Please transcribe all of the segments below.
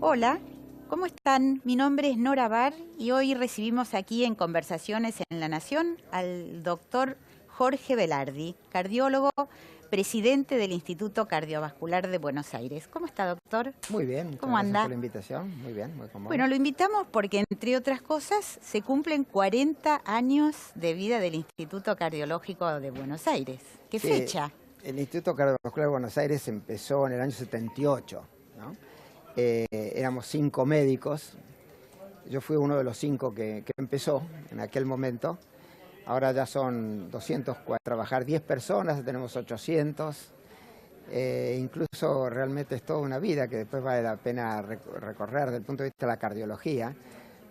Hola, ¿cómo están? Mi nombre es Nora Bar y hoy recibimos aquí en Conversaciones en La Nación al doctor Jorge Velardi, cardiólogo, presidente del Instituto Cardiovascular de Buenos Aires. ¿Cómo está, doctor? Muy bien, muchas ¿Cómo gracias anda? por la invitación. Muy bien, muy cómodo. Bueno, lo invitamos porque, entre otras cosas, se cumplen 40 años de vida del Instituto Cardiológico de Buenos Aires. ¿Qué Sí, fecha? el Instituto Cardiovascular de Buenos Aires empezó en el año 78, ¿no? Éramos 5 médicos. Yo fui uno de los 5 que empezó en aquel momento. Ahora ya son 200, trabajar 10 personas, tenemos 800. Incluso realmente es toda una vida que después vale la pena recorrer desde el punto de vista de la cardiología,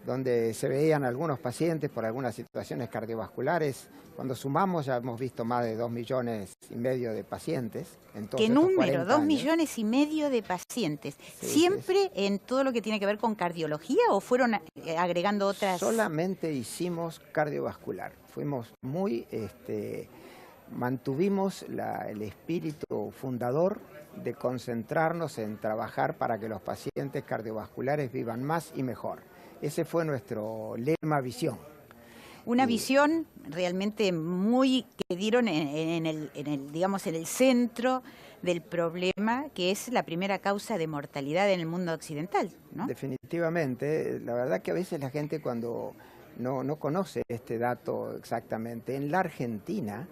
donde se veían algunos pacientes por algunas situaciones cardiovasculares. Cuando sumamos ya hemos visto más de 2,5 millones de pacientes en todos ¿Qué estos número? 40 2,5 años. millones de pacientes. Sí, ¿Siempre sí. en todo lo que tiene que ver con cardiología o fueron agregando otras? Solamente hicimos cardiovascular. Fuimos muy, mantuvimos el espíritu fundador de concentrarnos en trabajar para que los pacientes cardiovasculares vivan más y mejor. Ese fue nuestro lema, visión. Una visión realmente muy que dieron en el centro del problema, que es la primera causa de mortalidad en el mundo occidental, ¿no? Definitivamente. La verdad que a veces la gente cuando no conoce este dato exactamente, en la Argentina,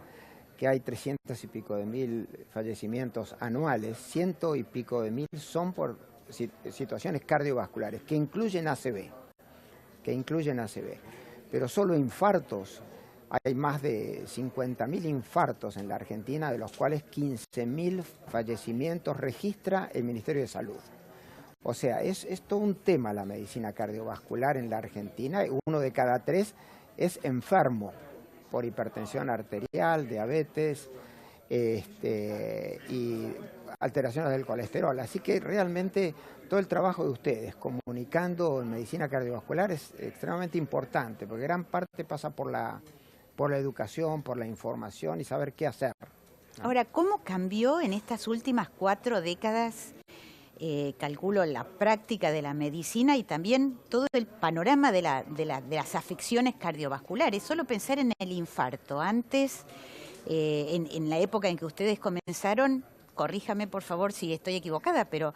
que hay 300 y pico de mil fallecimientos anuales, 100 y pico de mil son por situaciones cardiovasculares, que incluyen ACV. Pero solo infartos, hay más de 50.000 infartos en la Argentina, de los cuales 15.000 fallecimientos registra el Ministerio de Salud. O sea, es todo un tema la medicina cardiovascular en la Argentina. 1 de cada 3 es enfermo por hipertensión arterial, diabetes y alteraciones del colesterol. Así que realmente todo el trabajo de ustedes comunicando en medicina cardiovascular es extremadamente importante, porque gran parte pasa por la educación, por la información y saber qué hacer, ¿no? Ahora, ¿cómo cambió en estas últimas 4 décadas, calculo, la práctica de la medicina y también todo el panorama de las afecciones cardiovasculares? Solo pensar en el infarto. Antes, en la época en que ustedes comenzaron, corríjame por favor si estoy equivocada, pero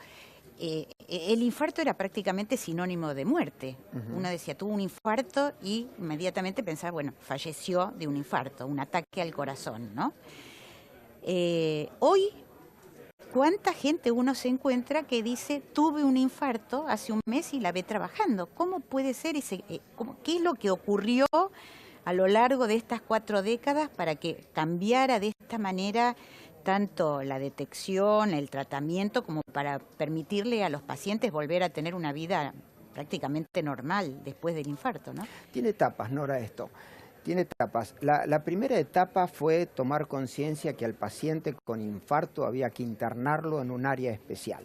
el infarto era prácticamente sinónimo de muerte. Uno decía, tuvo un infarto y inmediatamente pensaba, bueno, falleció de un infarto, un ataque al corazón, ¿no? Hoy, ¿cuánta gente uno se encuentra que dice, tuve un infarto hace un mes y la ve trabajando? ¿Cómo puede ser ese? ¿Qué es lo que ocurrió a lo largo de estas 4 décadas para que cambiara de esta manera tanto la detección, el tratamiento, como para permitirle a los pacientes volver a tener una vida prácticamente normal después del infarto, ¿no? Tiene etapas, Nora, esto. Tiene etapas. La primera etapa fue tomar conciencia que al paciente con infarto había que internarlo en un área especial.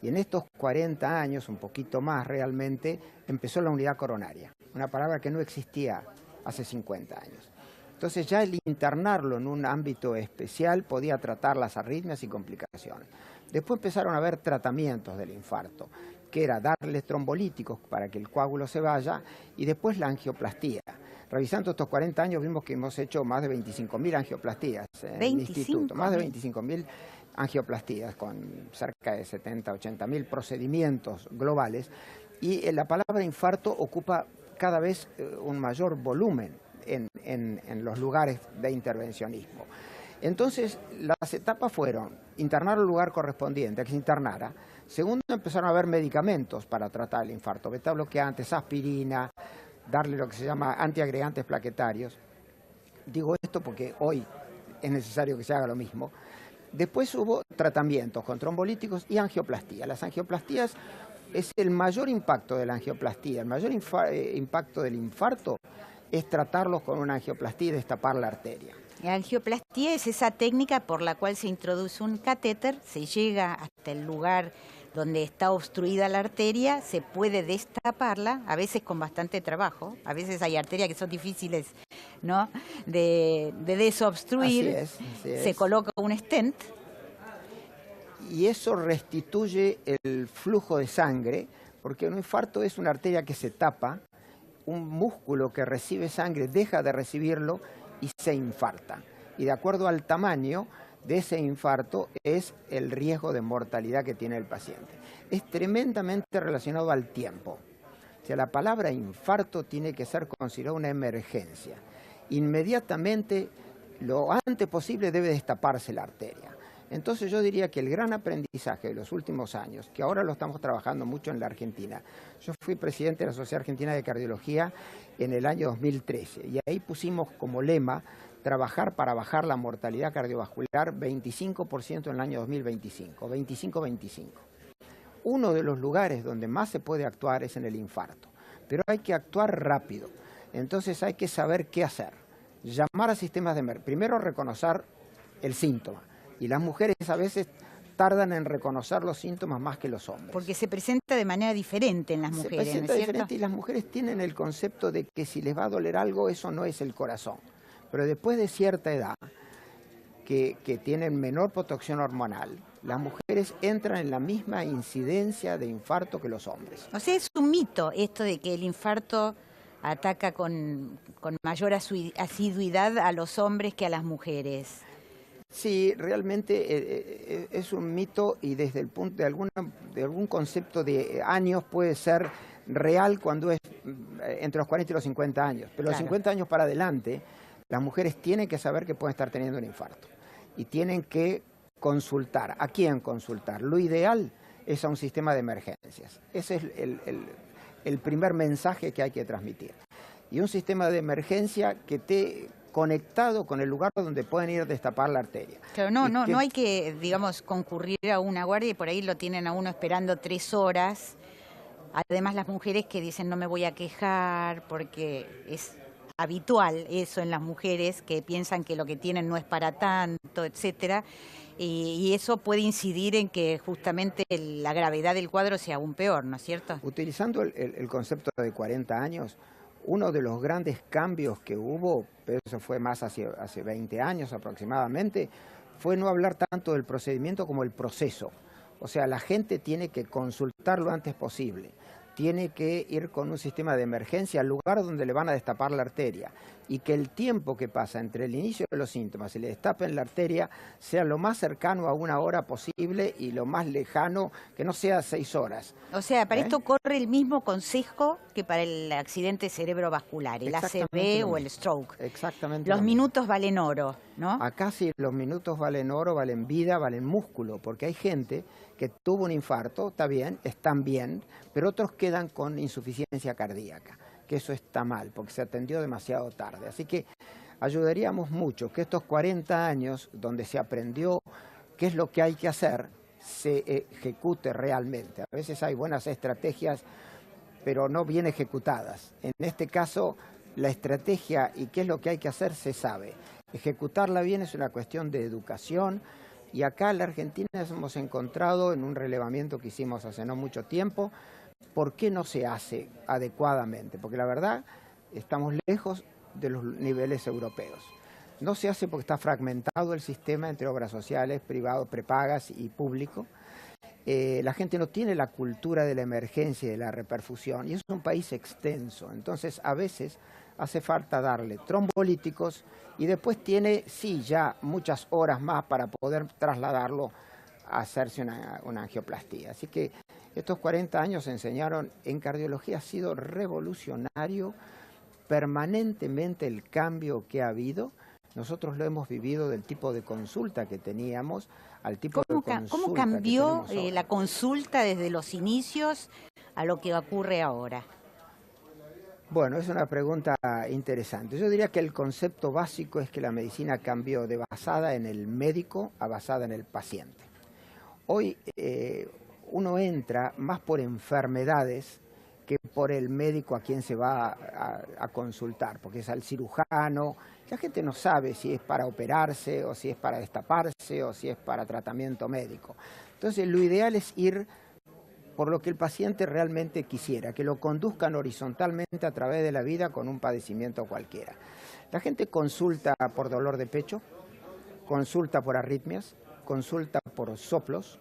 Y en estos 40 años, un poquito más realmente, empezó la unidad coronaria, una palabra que no existía hace 50 años. Entonces ya el internarlo en un ámbito especial podía tratar las arritmias y complicaciones. Después empezaron a haber tratamientos del infarto, que era darles trombolíticos para que el coágulo se vaya, y después la angioplastía. Revisando estos 40 años vimos que hemos hecho más de 25.000 angioplastías en el instituto, más de 25.000 angioplastías con cerca de 70, 80.000 procedimientos globales, y la palabra infarto ocupa cada vez un mayor volumen en los lugares de intervencionismo. Entonces, las etapas fueron internar el lugar correspondiente, que se internara. Segundo, empezaron a haber medicamentos para tratar el infarto, beta bloqueantes, aspirina, darle lo que se llama antiagregantes plaquetarios. Digo esto porque hoy es necesario que se haga lo mismo. Después hubo tratamientos con trombolíticos y angioplastía. Las angioplastías es el mayor impacto de la angioplastía, el mayor impacto del infarto es tratarlos con una angioplastía y destapar la arteria. La angioplastía es esa técnica por la cual se introduce un catéter, se llega hasta el lugar donde está obstruida la arteria, se puede destaparla, a veces con bastante trabajo, a veces hay arterias que son difíciles, ¿no?, de desobstruir. Así es. Se coloca un stent. Y eso restituye el flujo de sangre porque un infarto es una arteria que se tapa, un músculo que recibe sangre deja de recibirlo y se infarta. Y de acuerdo al tamaño de ese infarto es el riesgo de mortalidad que tiene el paciente. Es tremendamente relacionado al tiempo. O sea, la palabra infarto tiene que ser considerada una emergencia. Inmediatamente, lo antes posible, debe destaparse la arteria. Entonces yo diría que el gran aprendizaje de los últimos años, que ahora lo estamos trabajando mucho en la Argentina, yo fui presidente de la Sociedad Argentina de Cardiología en el año 2013 y ahí pusimos como lema trabajar para bajar la mortalidad cardiovascular 25% en el año 2025, 25-25. Uno de los lugares donde más se puede actuar es en el infarto, pero hay que actuar rápido. Entonces hay que saber qué hacer. Llamar a sistemas de emergencia. Primero reconocer el síntoma. Y las mujeres a veces tardan en reconocer los síntomas más que los hombres. Porque se presenta de manera diferente en las mujeres, se presenta ¿no es cierto? diferente y las mujeres tienen el concepto de que si les va a doler algo, eso no es el corazón. Pero después de cierta edad, que tienen menor protección hormonal, las mujeres entran en la misma incidencia de infarto que los hombres. O sea, es un mito esto de que el infarto ataca con mayor asiduidad a los hombres que a las mujeres. Sí, realmente es un mito y desde el punto de algún concepto de años puede ser real cuando es entre los 40 y los 50 años. Pero Claro. Los 50 años para adelante, las mujeres tienen que saber que pueden estar teniendo un infarto y tienen que consultar. ¿A quién consultar? Lo ideal es a un sistema de emergencias. Ese es el primer mensaje que hay que transmitir. Y un sistema de emergencia que esté conectado con el lugar donde pueden ir a destapar la arteria. Claro, no hay que, digamos, concurrir a una guardia y por ahí lo tienen a uno esperando 3 horas. Además, las mujeres que dicen no me voy a quejar porque es habitual eso en las mujeres que piensan que lo que tienen no es para tanto, etcétera. Y eso puede incidir en que justamente la gravedad del cuadro sea aún peor, ¿no es cierto? Utilizando el concepto de 40 años, uno de los grandes cambios que hubo, pero eso fue más hace 20 años aproximadamente, fue no hablar tanto del procedimiento como el proceso. O sea, la gente tiene que consultar lo antes posible, tiene que ir con un sistema de emergencia al lugar donde le van a destapar la arteria y que el tiempo que pasa entre el inicio de los síntomas y le destapen la arteria sea lo más cercano a 1 hora posible y lo más lejano, que no sea 6 horas. O sea, para esto corre el mismo consejo que para el accidente cerebrovascular, el ACV o el stroke. Exactamente. Los minutos valen oro, ¿no? Acá sí, los minutos valen oro, valen vida, valen músculo, porque hay gente que tuvo un infarto, está bien, están bien, pero otros quedan con insuficiencia cardíaca, que eso está mal, porque se atendió demasiado tarde. Así que ayudaríamos mucho que estos 40 años, donde se aprendió qué es lo que hay que hacer, se ejecute realmente. A veces hay buenas estrategias, pero no bien ejecutadas. En este caso, la estrategia y qué es lo que hay que hacer se sabe. Ejecutarla bien es una cuestión de educación y acá en la Argentina hemos encontrado en un relevamiento que hicimos hace no mucho tiempo, ¿por qué no se hace adecuadamente? Porque la verdad estamos lejos de los niveles europeos. No se hace porque está fragmentado el sistema entre obras sociales, privados, prepagas y público. La gente no tiene la cultura de la emergencia y de la reperfusión y es un país extenso, entonces a veces hace falta darle trombolíticos y después tiene, sí, ya muchas horas más para poder trasladarlo a hacerse una angioplastía. Así que estos 40 años enseñaron, en cardiología ha sido revolucionario permanentemente el cambio que ha habido. Nosotros lo hemos vivido del tipo de consulta que teníamos al tipo de consulta ¿Cómo cambió la consulta desde los inicios a lo que ocurre ahora? Bueno, es una pregunta interesante. Yo diría que el concepto básico es que la medicina cambió de basada en el médico a basada en el paciente. Hoy uno entra más por enfermedades que por el médico a quien se va a consultar, porque es al cirujano. La gente no sabe si es para operarse o si es para destaparse o si es para tratamiento médico. Entonces lo ideal es ir por lo que el paciente realmente quisiera, que lo conduzcan horizontalmente a través de la vida con un padecimiento cualquiera. La gente consulta por dolor de pecho, consulta por arritmias, consulta por soplos,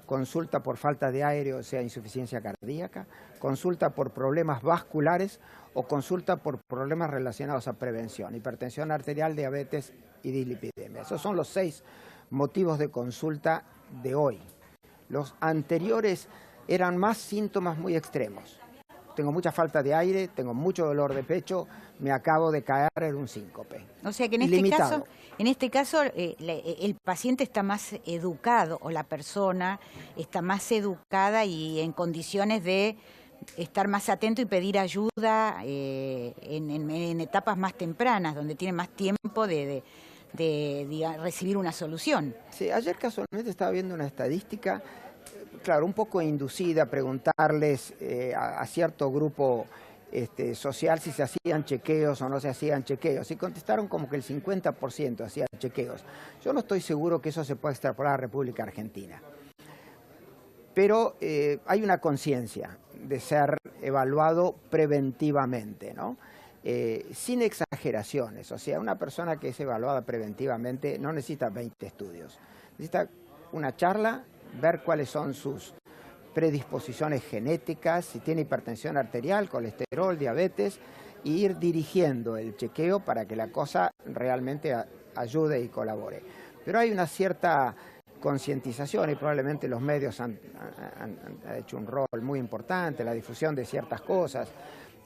consulta por falta de aire, o sea, insuficiencia cardíaca, consulta por problemas vasculares o consulta por problemas relacionados a prevención, hipertensión arterial, diabetes y dislipidemia. Esos son los 6 motivos de consulta de hoy. Los anteriores eran más síntomas muy extremos. Tengo mucha falta de aire, tengo mucho dolor de pecho, me acabo de caer en un síncope. O sea que en este caso el paciente está más educado o la persona está más educada y en condiciones de estar más atento y pedir ayuda en etapas más tempranas, donde tiene más tiempo de recibir una solución. Sí, ayer casualmente estaba viendo una estadística, claro, un poco inducida, preguntarles a cierto grupo social si se hacían chequeos o no se hacían chequeos, y contestaron como que el 50% hacían chequeos. Yo no estoy seguro que eso se pueda extrapolar a la República Argentina, pero hay una conciencia de ser evaluado preventivamente, ¿no? Sin exageraciones, o sea, una persona que es evaluada preventivamente no necesita 20 estudios, necesita una charla, ver cuáles son sus predisposiciones genéticas, si tiene hipertensión arterial, colesterol, diabetes, e ir dirigiendo el chequeo para que la cosa realmente ayude y colabore. Pero hay una cierta concientización y probablemente los medios han hecho un rol muy importante, la difusión de ciertas cosas,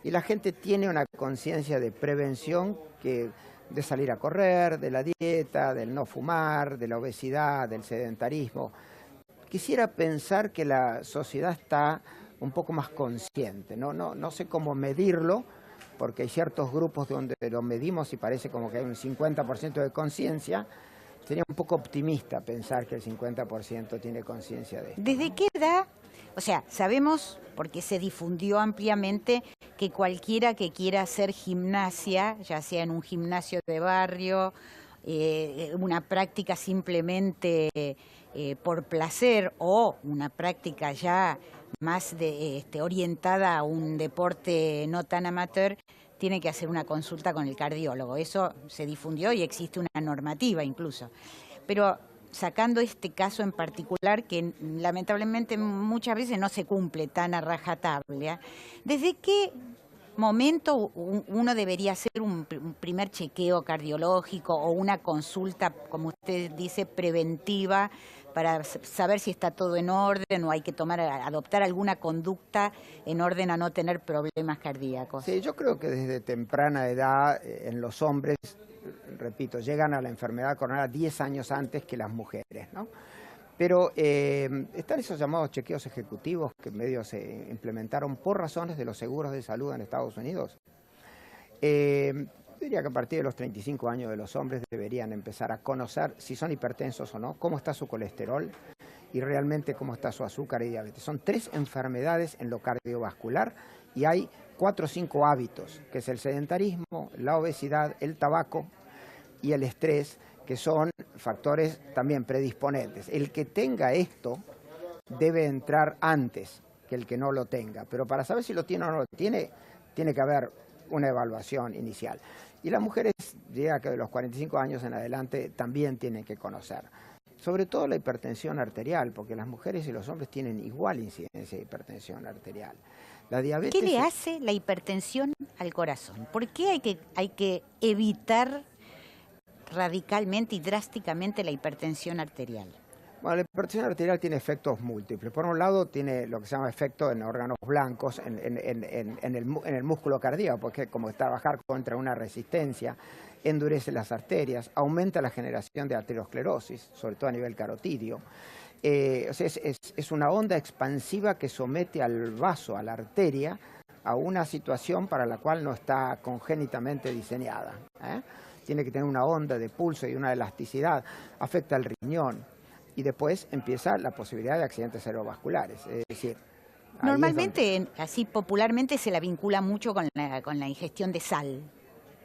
y la gente tiene una conciencia de prevención de salir a correr, de la dieta, del no fumar, de la obesidad, del sedentarismo. Quisiera pensar que la sociedad está un poco más consciente, no sé cómo medirlo, porque hay ciertos grupos donde lo medimos y parece como que hay un 50% de conciencia. Sería un poco optimista pensar que el 50% tiene conciencia de esto. ¿Desde qué edad? O sea, sabemos, porque se difundió ampliamente, que cualquiera que quiera hacer gimnasia, ya sea en un gimnasio de barrio, una práctica simplemente por placer o una práctica ya más orientada a un deporte no tan amateur, tiene que hacer una consulta con el cardiólogo. Eso se difundió y existe una normativa incluso. Pero sacando este caso en particular, que lamentablemente muchas veces no se cumple tan a rajatabla, ¿desde qué momento uno debería hacer un primer chequeo cardiológico o una consulta, como usted dice, preventiva, para saber si está todo en orden o hay que adoptar alguna conducta en orden a no tener problemas cardíacos? Sí, yo creo que desde temprana edad en los hombres, repito, llegan a la enfermedad coronaria 10 años antes que las mujeres, ¿no? Pero están esos llamados chequeos ejecutivos que medio se implementaron por razones de los seguros de salud en Estados Unidos. Diría que a partir de los 35 años de los hombres deberían empezar a conocer si son hipertensos o no, cómo está su colesterol y realmente cómo está su azúcar y diabetes. Son 3 enfermedades en lo cardiovascular y hay 4 o 5 hábitos, que es el sedentarismo, la obesidad, el tabaco y el estrés, que son factores también predisponentes. El que tenga esto debe entrar antes que el que no lo tenga, pero para saber si lo tiene o no lo tiene, tiene que haber una evaluación inicial. Y las mujeres, diría que de los 45 años en adelante, también tienen que conocer. Sobre todo la hipertensión arterial, porque las mujeres y los hombres tienen igual incidencia de hipertensión arterial. La diabetes, ¿qué le hace la hipertensión al corazón? ¿Por qué hay que evitar radicalmente y drásticamente la hipertensión arterial? Bueno, la hipertensión arterial tiene efectos múltiples. Por un lado, tiene lo que se llama efecto en órganos blancos, en el músculo cardíaco, porque como trabajar contra una resistencia, endurece las arterias, aumenta la generación de arteriosclerosis, sobre todo a nivel carotidio. O sea, es una onda expansiva que somete al vaso, a la arteria, a una situación para la cual no está congénitamente diseñada. Tiene que tener una onda de pulso y una elasticidad, afecta al riñón. Y después empieza la posibilidad de accidentes cerebrovasculares. Es decir, normalmente, así popularmente, se la vincula mucho con la ingestión de sal,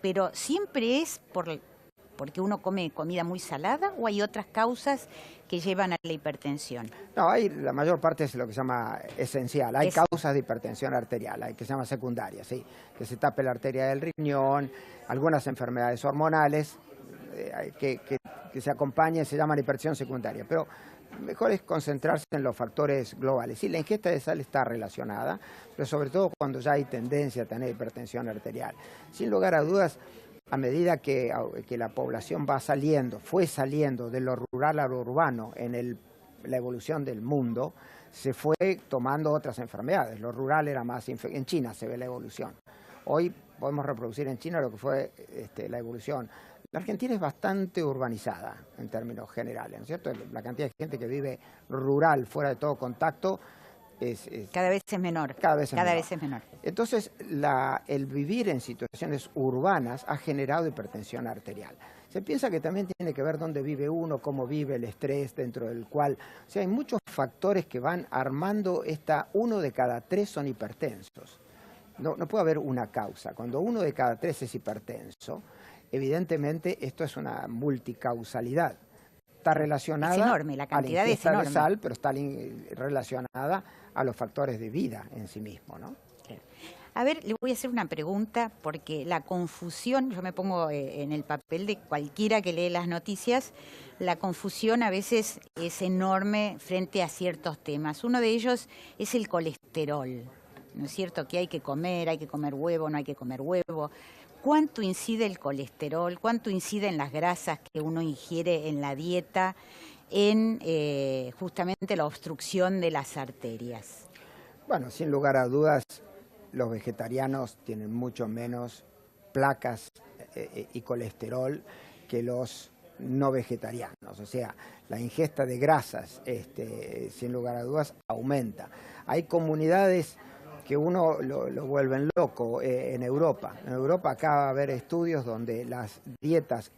pero siempre es porque uno come comida muy salada, ¿o hay otras causas que llevan a la hipertensión? No, la mayor parte es lo que se llama esencial. Hay causas de hipertensión arterial, hay que se llama secundaria, sí, que se tape la arteria del riñón, algunas enfermedades hormonales que se acompañan, se llaman hipertensión secundaria. Pero mejor es concentrarse en los factores globales. Sí, la ingesta de sal está relacionada, pero sobre todo cuando ya hay tendencia a tener hipertensión arterial. Sin lugar a dudas, a medida que la población fue saliendo de lo rural a lo urbano en la evolución del mundo, se fue tomando otras enfermedades. Lo rural era más... En China se ve la evolución. Hoy podemos reproducir en China lo que fue la evolución. La Argentina es bastante urbanizada en términos generales, ¿no es cierto? La cantidad de gente que vive rural, fuera de todo contacto, cada vez es menor. Cada vez es menor. Entonces, el vivir en situaciones urbanas ha generado hipertensión arterial. Se piensa que también tiene que ver dónde vive uno, cómo vive, el estrés dentro del cual... O sea, hay muchos factores que van armando uno de cada 3 son hipertensos. No puede haber una causa. Cuando 1 de cada 3 es hipertenso, evidentemente esto es una multicausalidad. Está relacionada es enorme, la cantidad a la ingesta es enorme. de sal, pero está relacionada a los factores de vida en sí mismo, ¿no? A ver, le voy a hacer una pregunta, porque la confusión, yo me pongo en el papel de cualquiera que lee las noticias, la confusión a veces es enorme frente a ciertos temas. Uno de ellos es el colesterol, ¿no es cierto? Que hay que comer huevo, no hay que comer huevo. ¿Cuánto incide el colesterol? ¿Cuánto incide en las grasas que uno ingiere en la dieta en justamente la obstrucción de las arterias? Bueno, sin lugar a dudas, los vegetarianos tienen mucho menos placas y colesterol que los no vegetarianos. O sea, la ingesta de grasas, sin lugar a dudas, aumenta. Hay comunidades que uno lo vuelven loco en Europa. En Europa acaba de haber estudios donde las dietas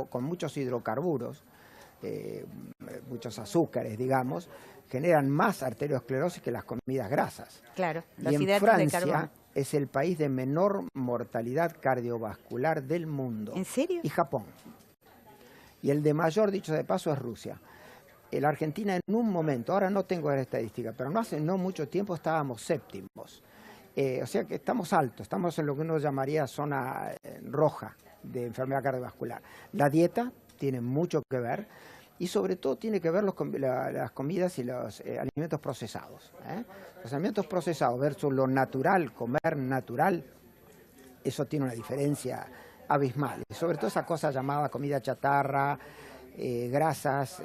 con muchos hidrocarburos, muchos azúcares, digamos, generan más arteriosclerosis que las comidas grasas. Claro, y en Francia es el país de menor mortalidad cardiovascular del mundo. ¿En serio? Y Japón. Y el de mayor, dicho de paso, es Rusia. La Argentina en un momento, ahora no tengo la estadística, pero hace no mucho tiempo estábamos séptimos. O sea que estamos altos, estamos en lo que uno llamaría zona roja de enfermedad cardiovascular. La dieta tiene mucho que ver y sobre todo tiene que ver las comidas y los alimentos procesados. Los alimentos procesados versus lo natural, comer natural, eso tiene una diferencia abismal. Y sobre todo esa cosa llamada comida chatarra, grasas.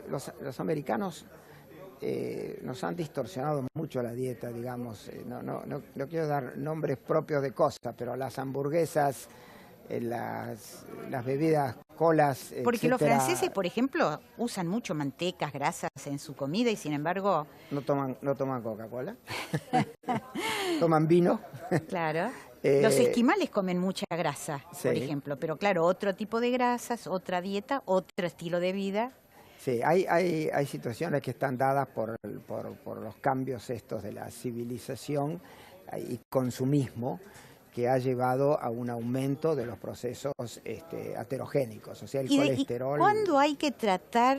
Los americanos nos han distorsionado mucho la dieta, digamos. No quiero dar nombres propios de cosas, pero las hamburguesas, las bebidas, colas, porque etcétera, los franceses, por ejemplo, usan mucho mantecas, grasas en su comida y sin embargo... No toman Coca-Cola, toman vino. Claro. Los esquimales comen mucha grasa, sí, por ejemplo, pero claro, otro tipo de grasas, otra dieta, otro estilo de vida. Sí, hay situaciones que están dadas por los cambios estos de la civilización y consumismo, que ha llevado a un aumento de los procesos aterogénicos, o sea, el colesterol. ¿Y cuándo hay que tratar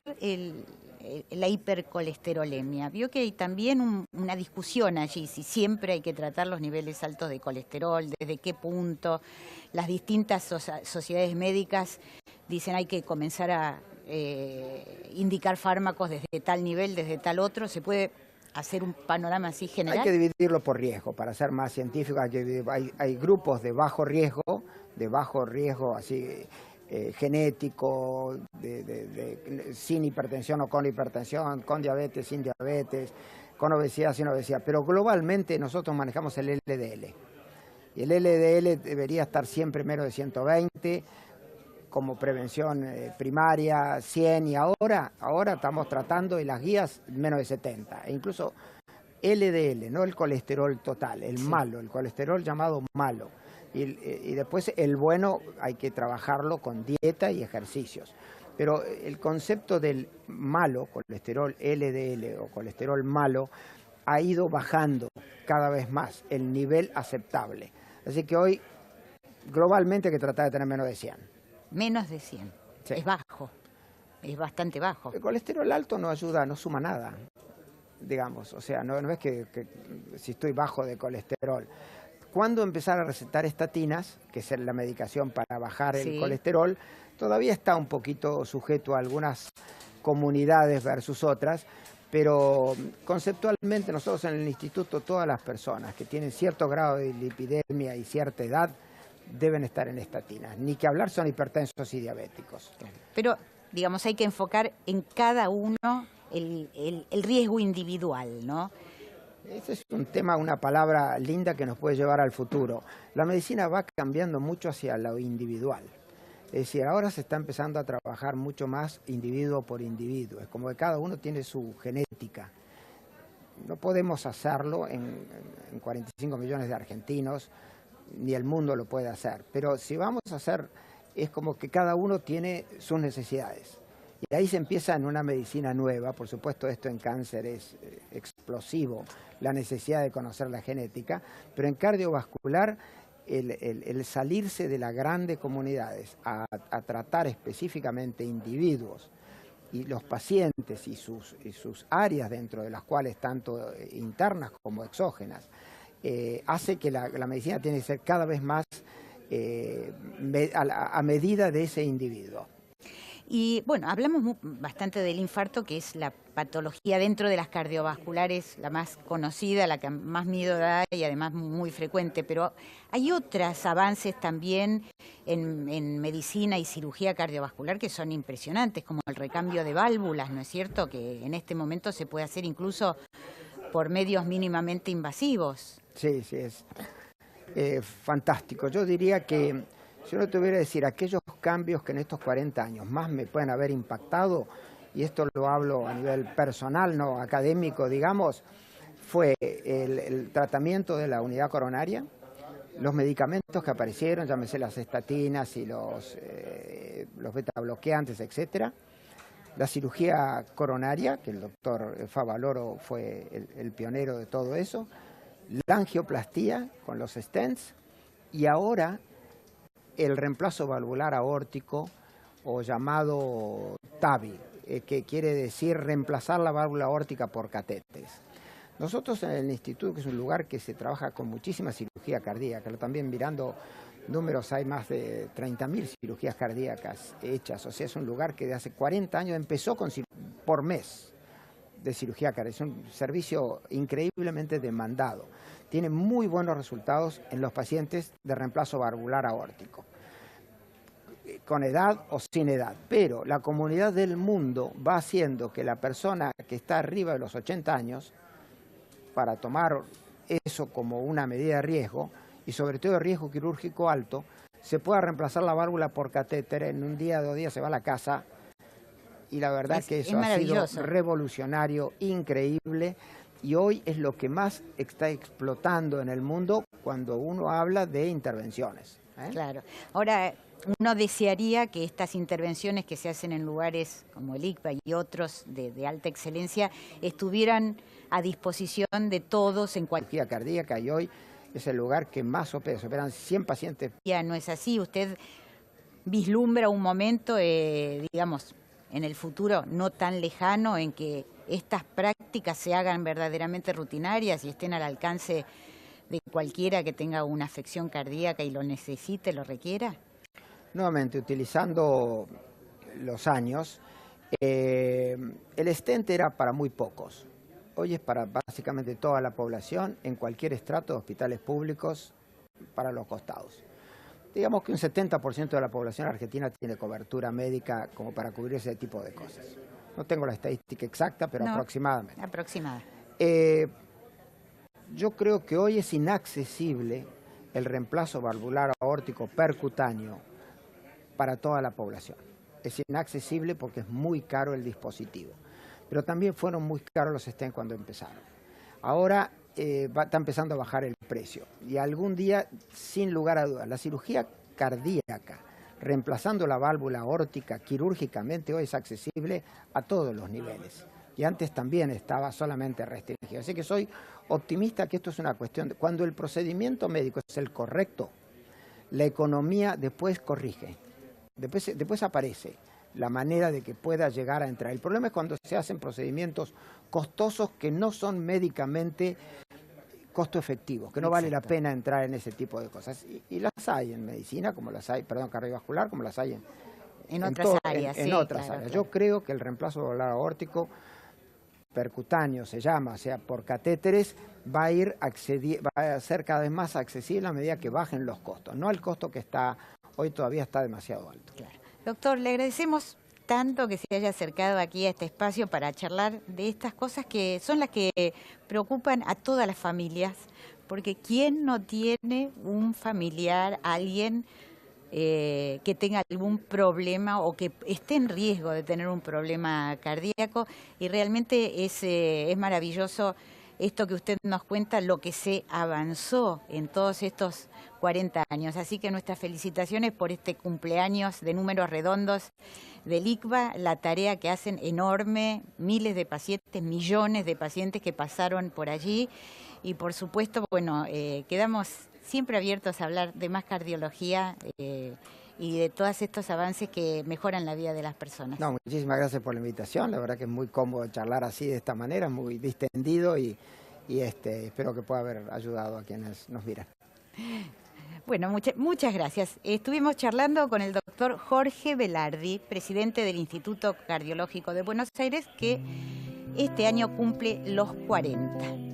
la hipercolesterolemia? Vio que hay también una discusión allí, si siempre hay que tratar los niveles altos de colesterol, desde qué punto. Las distintas sociedades médicas dicen hay que comenzar a indicar fármacos desde tal nivel, desde tal otro. ¿Se puede hacer un panorama así general? Hay que dividirlo por riesgo, para ser más científico. Hay grupos de bajo riesgo así genético, sin hipertensión o con hipertensión, con diabetes, sin diabetes, con obesidad, sin obesidad. Pero globalmente nosotros manejamos el LDL. Y el LDL debería estar siempre menos de 120, como prevención primaria, 100, y ahora estamos tratando en las guías menos de 70. E incluso LDL, no el colesterol total, el malo, el colesterol llamado malo. Y después el bueno hay que trabajarlo con dieta y ejercicios. Pero el concepto del malo, colesterol LDL o colesterol malo, ha ido bajando cada vez más el nivel aceptable. Así que hoy globalmente hay que tratar de tener menos de 100. Menos de 100. Sí. Es bajo, es bastante bajo. El colesterol alto no ayuda, no suma nada, digamos. O sea, no es que si estoy bajo de colesterol. Cuando empezar a recetar estatinas, que es la medicación para bajar el colesterol, todavía está un poquito sujeto a algunas comunidades versus otras, pero conceptualmente nosotros en el instituto, todas las personas que tienen cierto grado de lipidemia y cierta edad deben estar en estatinas, ni que hablar son hipertensos y diabéticos. Pero, digamos, hay que enfocar en cada uno el riesgo individual, ¿no? Ese es un tema, una palabra linda que nos puede llevar al futuro. La medicina va cambiando mucho hacia lo individual. Es decir, ahora se está empezando a trabajar mucho más individuo por individuo. Es como que cada uno tiene su genética. No podemos hacerlo en 45 millones de argentinos, ni el mundo lo puede hacer. Pero si vamos a hacer, es como que cada uno tiene sus necesidades. Y ahí se empieza en una medicina nueva. Por supuesto, esto en cáncer es explosivo, la necesidad de conocer la genética, pero en cardiovascular el salirse de las grandes comunidades a tratar específicamente individuos y los pacientes y sus áreas dentro de las cuales tanto internas como exógenas, hace que la medicina tiene que ser cada vez más a medida de ese individuo. Y bueno, hablamos bastante del infarto, que es la patología dentro de las cardiovasculares, la más conocida, la que más miedo da y además muy frecuente, pero hay otros avances también en medicina y cirugía cardiovascular que son impresionantes, como el recambio de válvulas, ¿no es cierto?, que en este momento se puede hacer incluso por medios mínimamente invasivos. Sí, sí, es fantástico. Yo diría que si uno tuviera que decir aquellos cambios que en estos 40 años más me pueden haber impactado, y esto lo hablo a nivel personal, no académico, digamos, fue el tratamiento de la unidad coronaria, los medicamentos que aparecieron, llámese las estatinas y los beta bloqueantes, etcétera, la cirugía coronaria, que el doctor Favaloro fue el pionero de todo eso, la angioplastía con los stents, y ahora el reemplazo valvular aórtico, o llamado TAVI, que quiere decir reemplazar la válvula aórtica por catéteres. Nosotros en el instituto, que es un lugar que se trabaja con muchísima cirugía cardíaca, también mirando números, hay más de 30.000 cirugías cardíacas hechas, o sea, es un lugar que de hace 40 años empezó por mes de cirugía cardíaca, es un servicio increíblemente demandado. Tiene muy buenos resultados en los pacientes de reemplazo valvular aórtico, con edad o sin edad, pero la comunidad del mundo va haciendo que la persona que está arriba de los 80 años, para tomar eso como una medida de riesgo, y sobre todo de riesgo quirúrgico alto, se pueda reemplazar la válvula por catéter, en un día, 2 días se va a la casa, y la verdad que eso ha sido revolucionario, increíble, y hoy es lo que más está explotando en el mundo cuando uno habla de intervenciones. Claro. Ahora, uno desearía que estas intervenciones que se hacen en lugares como el ICPA y otros de alta excelencia estuvieran a disposición de todos en cualquier... Cirugía cardíaca, y hoy es el lugar que más opera, se operan 100 pacientes. Ya no es así, usted vislumbra un momento, digamos, en el futuro no tan lejano en que estas prácticas se hagan verdaderamente rutinarias y estén al alcance de cualquiera que tenga una afección cardíaca y lo necesite, lo requiera. Nuevamente, utilizando los años, el stent era para muy pocos. Hoy es para básicamente toda la población, en cualquier estrato de hospitales públicos, para los costados. Digamos que un 70% de la población argentina tiene cobertura médica como para cubrir ese tipo de cosas. No tengo la estadística exacta, pero aproximadamente. Aproximada. Yo creo que hoy es inaccesible el reemplazo valvular aórtico percutáneo para toda la población. Es inaccesible porque es muy caro el dispositivo. Pero también fueron muy caros los stents cuando empezaron. Ahora está empezando a bajar el precio. Y algún día, sin lugar a dudas, la cirugía cardíaca, reemplazando la válvula aórtica quirúrgicamente, hoy es accesible a todos los niveles. Y antes también estaba solamente restringido. Así que soy optimista que esto es una cuestión de... Cuando el procedimiento médico es el correcto, la economía después corrige. Después aparece la manera de que pueda llegar a entrar. El problema es cuando se hacen procedimientos costosos que no son médicamente costo efectivos, que no vale la pena entrar en ese tipo de cosas. Y las hay en medicina, como las hay, cardiovascular, como las hay en otras áreas. En sí, otras claro, áreas. claro. Yo creo que el reemplazo valvular aórtico percutáneo se llama, o sea, por catéteres, va a ser cada vez más accesible a medida que bajen los costos. No el costo que está hoy todavía está demasiado alto. Claro. Doctor, le agradecemos tanto que se haya acercado aquí a este espacio para charlar de estas cosas que son las que preocupan a todas las familias, porque ¿quién no tiene un familiar, alguien que tenga algún problema o que esté en riesgo de tener un problema cardíaco? Y realmente es maravilloso esto que usted nos cuenta, lo que se avanzó en todos estos 40 años. Así que nuestras felicitaciones por este cumpleaños de números redondos del ICVA, la tarea que hacen enorme, miles de pacientes, millones de pacientes que pasaron por allí. Y por supuesto, bueno, quedamos siempre abiertos a hablar de más cardiología y de todos estos avances que mejoran la vida de las personas. No, muchísimas gracias por la invitación. La verdad que es muy cómodo charlar así de esta manera, muy distendido y espero que pueda haber ayudado a quienes nos miran. Bueno, muchas gracias. Estuvimos charlando con el doctor Jorge Velardi, presidente del Instituto Cardiológico de Buenos Aires, que este año cumple los 40.